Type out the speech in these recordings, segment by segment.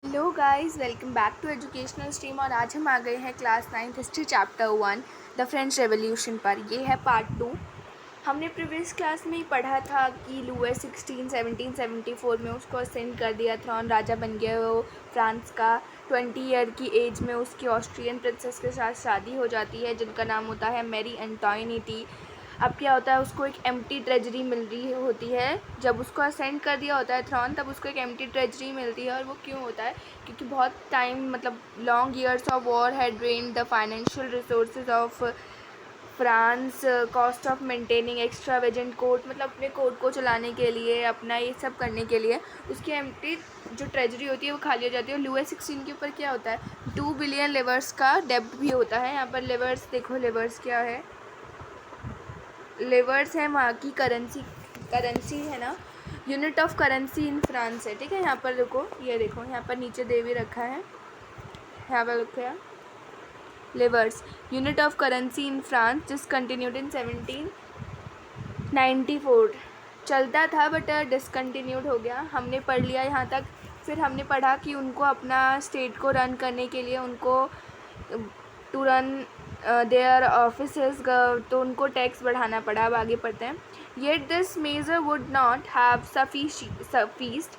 Hello guys, welcome back to educational stream. और आज हम आ गए हैं class 9 history chapter 1 the French revolution पर। ये है पार्ट 2। हमने प्रीवियस क्लास में ही पढ़ा था कि लुई 1774 में उसको असेंड कर दिया थ्रोन, राजा बन गया वो फ्रांस का। 20 ईयर की एज में उसकी ऑस्ट्रियन प्रिंसेस के साथ शादी हो जाती है जिनका नाम होता है मैरी एंटोइनिटी। अब क्या होता है, उसको एक एम्प्टी ट्रेजरी मिल रही होती है। जब उसको असेंड कर दिया होता है थ्रॉन, तब उसको एक एम्प्टी ट्रेजरी मिलती है। और वो क्यों होता है? क्योंकि बहुत टाइम मतलब long years of war had drained the financial resources of France, cost of maintaining extravagant court, मतलब अपने कोर्ट को चलाने के लिए, अपना ये सब करने के लिए उसकी एम्प्टी जो ट्रेजरी होती है वो खाली हो जाती है। और लुई 16 के ऊपर क्या होता है, 2 बिलियन लिवर्स का डेब्ट भी होता है। यहाँ पर लिवर्स देखो, लिवर्स क्या है, लिवर्स है वहाँ की करेंसी, करेंसी है ना, unit of currency in France है। ठीक है, यहाँ पर देखो, ये देखो यहाँ पर नीचे दे भी रखा है, यहाँ पर लिखा livres unit of currency in France discontinued in 1794। चलता था बट डिसकंटिन्यूड हो गया। हमने पढ़ लिया यहाँ तक। फिर हमने पढ़ा कि उनको अपना स्टेट को रन करने के लिए उनको टू रन देयर ऑफिसेस, तो उनको टैक्स बढ़ाना पड़ा। अब आगे पढ़ते हैं। Yet this measure would not have sufficed.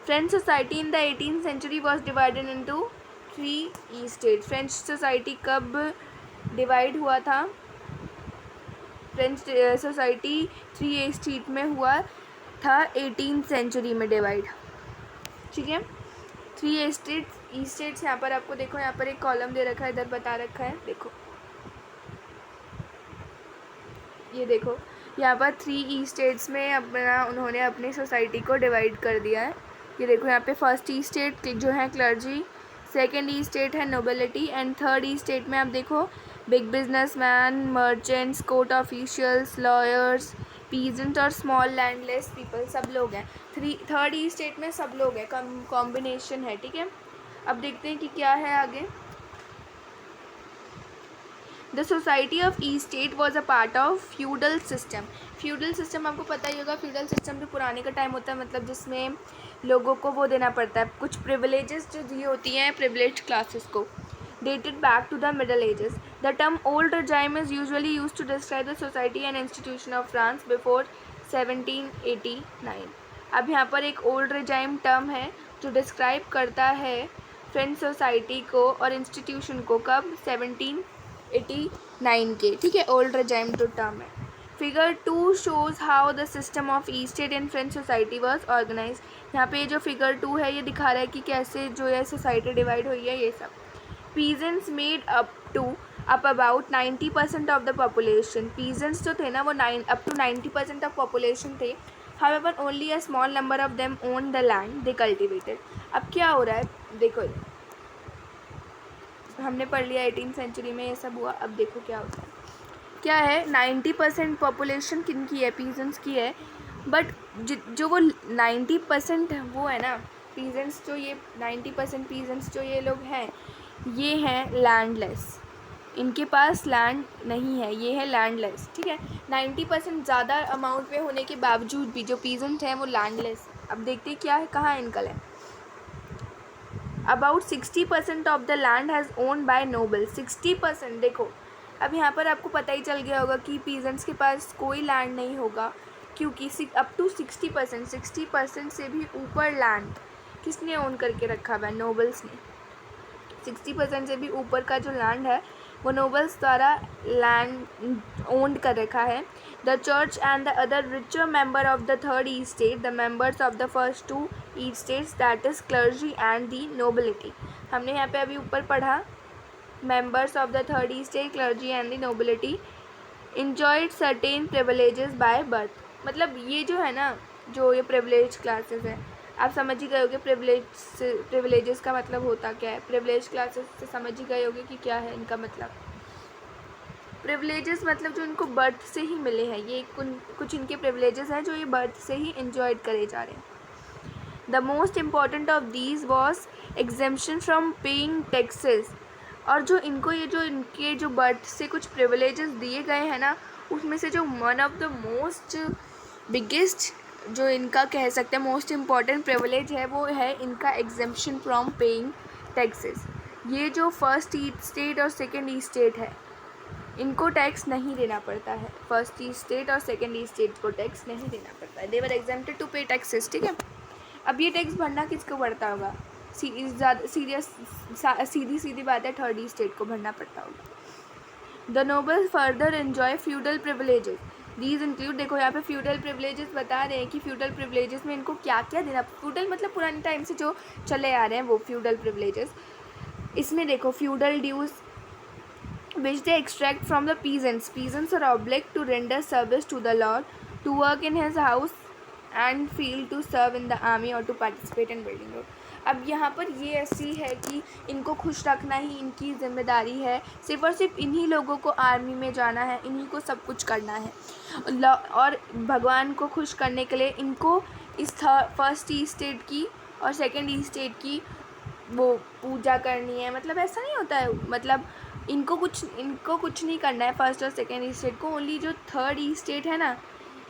French society in the 18th century was divided into 3 estates. French society कब डिवाइड हुआ था? फ्रेंच सोसाइटी 3 ए स्टेट में हुआ था 18th सेंचुरी में डिवाइड। ठीक है, 3 ए स्टेट्स यहाँ पर आपको देखो, यहाँ पर एक कॉलम दे रखा है, इधर बता रखा है, देखो ये देखो, यहाँ पर 3 ई स्टेट्स में अपना उन्होंने अपनी सोसाइटी को डिवाइड कर दिया है। ये देखो, यहाँ पे फर्स्ट ई स्टेट जो है क्लर्जी, सेकेंड ई स्टेट है nobility, and third E state में आप देखो big businessman, merchants, court officials, lawyers, peasant और स्मॉल लैंडलेस पीपल, सब लोग हैं। थर्ड ई स्टेट में सब लोग हैं, कॉम्बिनेशन है। ठीक है, अब देखते हैं कि क्या है आगे। The society of E state was a part of feudal system. Feudal system आपको पता ही होगा। फ्यूडल सिस्टम जो पुराने का टाइम होता है, मतलब जिसमें लोगों को वो देना पड़ता है, कुछ प्रिविलेजेस जो दी होती हैं प्रिविलेज्ड क्लासेस को। Dated back to the middle ages. The term old regime is usually use to describe the society and institution of France before 1789। अब यहाँ पर एक ओल्ड रेजाइम टर्म है जो डिस्क्राइब करता है फ्रेंच सोसाइटी को और इंस्टीट्यूशन को, कब? 1789 के। ठीक है, ओल्ड रेजाइम जो टर्म है। Figure 2 shows how the system of estate in French society was organise. यहाँ पे जो फिगर 2 है ये दिखा रहा है कि कैसे जो है सोसाइटी डिवाइड हुई है। ये सब peasants made up about 90% of the population. Peasants जो थे ना वो अप टू 90% ऑफ पॉपुलेशन थे। However only a small number of them own the land they cultivated. अब क्या हो रहा है देखो, हमने पढ़ लिया 18th सेंचुरी में ये सब हुआ। अब देखो क्या होता है, क्या है, 90% पॉपुलेशन किन की है? पीजेंट्स की है। बट जो वो 90% वो है ना पीजेंट्स, जो ये 90% पीजेंट्स जो ये लोग हैं, ये हैं लैंडलेस। इनके पास लैंड नहीं है, ये है लैंडलेस। ठीक है, 90% ज़्यादा अमाउंट में होने के बावजूद भी जो पीजेंट हैं वो लैंडलेस। अब देखते हैं क्या है, कहाँ है इनका land. About 60% of the land has owned by noble. 60%, देखो अब यहाँ पर आपको पता ही चल गया होगा कि पीजेंट्स के पास कोई लैंड नहीं होगा, क्योंकि अप टू 60% से भी ऊपर लैंड किसने ओन करके रखा हुआ है? नोबल्स ने। 60% से भी ऊपर का जो लैंड है वो नोबल्स द्वारा लैंड ओन्ड कर रखा है। The church and the other richer member of the third estate, the members of the first 2 estates, that is clergy and the nobility. हमने यहाँ पे अभी ऊपर पढ़ा, members of the third estate, clergy and the nobility enjoyed certain privileges by birth। मतलब ये जो है ना, जो ये प्रिविलेज क्लासेस है, आप समझ ही गए होगे प्रिविलेजेस का मतलब होता क्या है। प्रिविलेज क्लासेस से समझ ही गए होगे कि क्या है इनका मतलब। प्रिविलेजेस मतलब जो इनको बर्थ से ही मिले हैं, ये कुछ इनके प्रिविलेजेस हैं जो ये बर्थ से ही इंजॉयड करे जा रहे हैं। The most important of these was exemption from paying taxes. और जो इनको ये जो इनके जो बर्थ से कुछ प्रिविलेजेस दिए गए हैं ना, उसमें से जो one of the most biggest जो इनका कह सकते हैं मोस्ट इम्पॉर्टेंट प्रिविलेज है वो है इनका एग्जेम्पशन फ्रॉम पेइंग टैक्सेस। ये जो फर्स्ट ईस्ट स्टेट और सेकेंड ईस्ट स्टेट है इनको टैक्स नहीं देना पड़ता है। फर्स्ट ईस्ट स्टेट और सेकेंड ईस्ट स्टेट को टैक्स नहीं देना पड़ता है। दे वर एग्जेम्प्टेड टू पे टैक्सेस, ठीक है। अब ये टैक्स भरना किसको पड़ता होगा? सीधी सीधी बात है, थर्ड ईस्ट स्टेट को भरना पड़ता होगा। The noble further enjoy feudal privileges. These include, देखो यहाँ पे फ्यूडल प्रिविलेजेस बता रहे हैं कि फ्यूडल प्रिविलेजेस में इनको क्या क्या देना। फ्यूडल मतलब पुराने टाइम से जो चले आ रहे हैं वो फ्यूडल प्रिविलेजेस। इसमें देखो feudal dues which they extract from the peasants. Peasants are obliged to render service to the lord, to work in his house and field, to serve in the army or to participate in building road. अब यहाँ पर ये ऐसी है कि इनको खुश रखना ही इनकी जिम्मेदारी है। सिर्फ और सिर्फ इन्हीं लोगों को आर्मी में जाना है, इन्हीं को सब कुछ करना है और भगवान को खुश करने के लिए इनको इस फर्स्ट ईस्ट स्टेट की और सेकेंड ईस्ट स्टेट की वो पूजा करनी है। मतलब ऐसा नहीं होता है, मतलब इनको कुछ नहीं करना है फर्स्ट और सेकेंड ईस्ट स्टेट को। ओनली जो थर्ड ईस्ट स्टेट है ना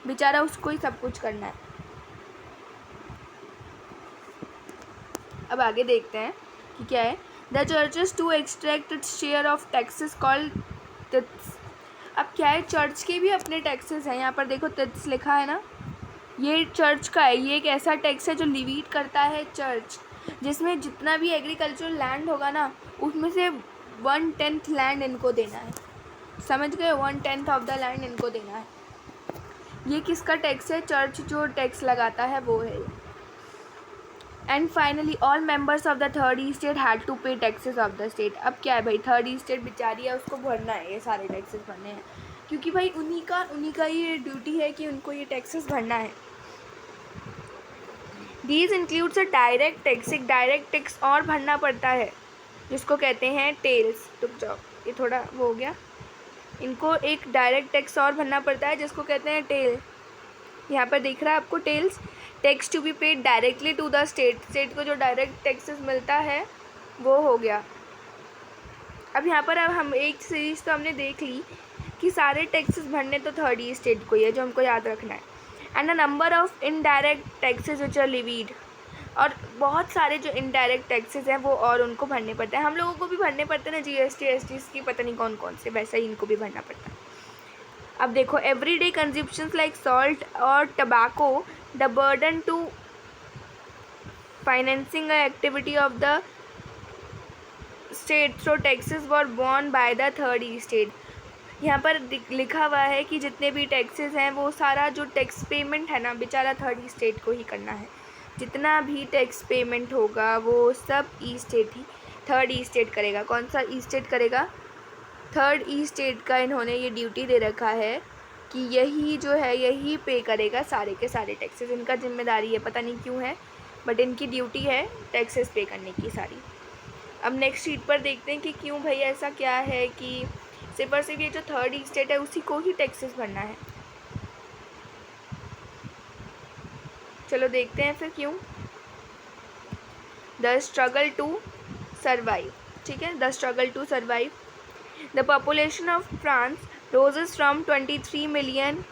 बेचारा उसको ही सब कुछ करना है। अब आगे देखते हैं कि क्या है। The churches to extract its share of taxes called tithes. अब क्या है, चर्च के भी अपने टैक्सेस हैं। यहाँ पर देखो टिथ्स लिखा है ना, ये चर्च का है। ये एक ऐसा टैक्स है जो लिवीट करता है चर्च, जिसमें जितना भी एग्रीकल्चरल लैंड होगा ना उसमें से 1/10 लैंड इनको देना है। समझ गए? 1/10 ऑफ द लैंड इनको देना है। ये किसका टैक्स है? चर्च जो टैक्स लगाता है वो है। And finally all members of the third estate had to pay taxes of the state. अब क्या है भाई, थर्ड ईस्ट स्टेट बेचारी है, उसको भरना है, ये सारे टैक्सेस भरने हैं, क्योंकि भाई उन्हीं का ये ड्यूटी है कि उनको ये टैक्सेस भरना है। These includes a direct tax. एक डायरेक्ट टैक्स और भरना पड़ता है जिसको कहते हैं टेल्स। रुक जाओ, ये थोड़ा वो हो गया। इनको एक डायरेक्ट टैक्स और भरना पड़ता है जिसको कहते हैं टेल। यहाँ पर दिख रहा है आपको taille. Tax to be paid directly to the state. State को जो डायरेक्ट टैक्सेस मिलता है वो हो गया। अब यहाँ पर अब हम एक सीरीज तो हमने देख ली कि सारे टैक्सेस भरने तो थर्ड ईस्ट स्टेट को ही है, जो हमको याद रखना है। And a number of indirect taxes which are levied. और बहुत सारे जो इनडायरेक्ट टैक्सेस हैं वो और उनको भरने पड़ते हैं। हम लोगों को भी भरने पड़ते हैं ना, GST ST की पता नहीं कौन कौन से, वैसे ही इनको भी भरना पड़ता है। अब देखो एवरीडे कंजप्शंस लाइक सॉल्ट और tobacco, the burden to financing activity of the state through taxes were borne by the third estate. यहाँ पर लिखा हुआ है कि जितने भी टैक्सेस हैं वो सारा जो टैक्स पेमेंट है ना बेचारा थर्ड ईस्ट स्टेट को ही करना है। जितना भी टैक्स पेमेंट होगा वो सब ईस्ट स्टेट ही, थर्ड ईस्ट स्टेट करेगा। कौन सा ईस्ट स्टेट करेगा? थर्ड ईस्ट स्टेट का इन्होंने ये ड्यूटी दे रखा है कि यही जो है यही पे करेगा सारे के सारे टैक्सेस। इनका जिम्मेदारी है, पता नहीं क्यों है, बट इनकी ड्यूटी है टैक्सेस पे करने की सारी। अब नेक्स्ट शीट पर देखते हैं कि क्यों भाई ऐसा क्या है कि सिर्फ और सिर्फ ये जो थर्ड ईस्ट स्टेट है उसी को ही टैक्सेस भरना है। चलो देखते हैं फिर क्यों। द स्ट्रगल टू सर्वाइव, ठीक है, the struggle to survive. The population of France roses from 23 million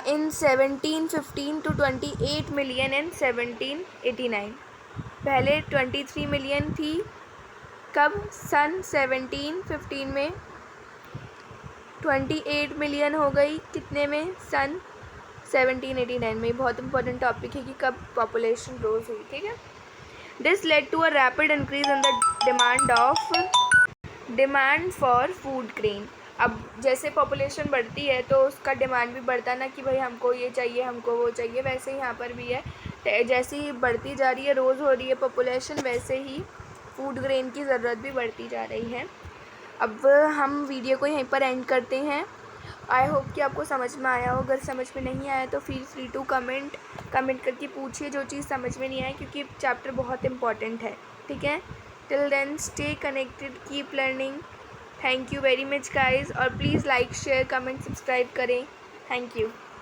in 1715 to 28 million in 1789। पहले 23 मिलियन थी, कब? सन 1715 में। 28 मिलियन हो गई कितने में? सन 1789 में। बहुत इंपॉर्टेंट टॉपिक है कि कब पॉपुलेशन रोज हुई, ठीक है। This led to a rapid increase in the demand for food grain. अब जैसे पॉपुलेशन बढ़ती है तो उसका डिमांड भी बढ़ता ना कि भाई हमको ये चाहिए, हमको वो चाहिए। वैसे ही यहाँ पर भी है, जैसे ही बढ़ती जा रही है, रोज़ हो रही है पॉपुलेशन, वैसे ही फूड ग्रेन की ज़रूरत भी बढ़ती जा रही है। अब हम वीडियो को यहीं पर एंड करते हैं। आई होप कि आपको समझ में आया हो। अगर समझ में नहीं आया तो फील फ्री टू कमेंट करके पूछिए जो चीज़ समझ में नहीं आए, क्योंकि चैप्टर बहुत इंपॉर्टेंट है, ठीक है। Till then stay connected, keep learning. Thank you very much guys, और please like share comment subscribe करें। Thank you.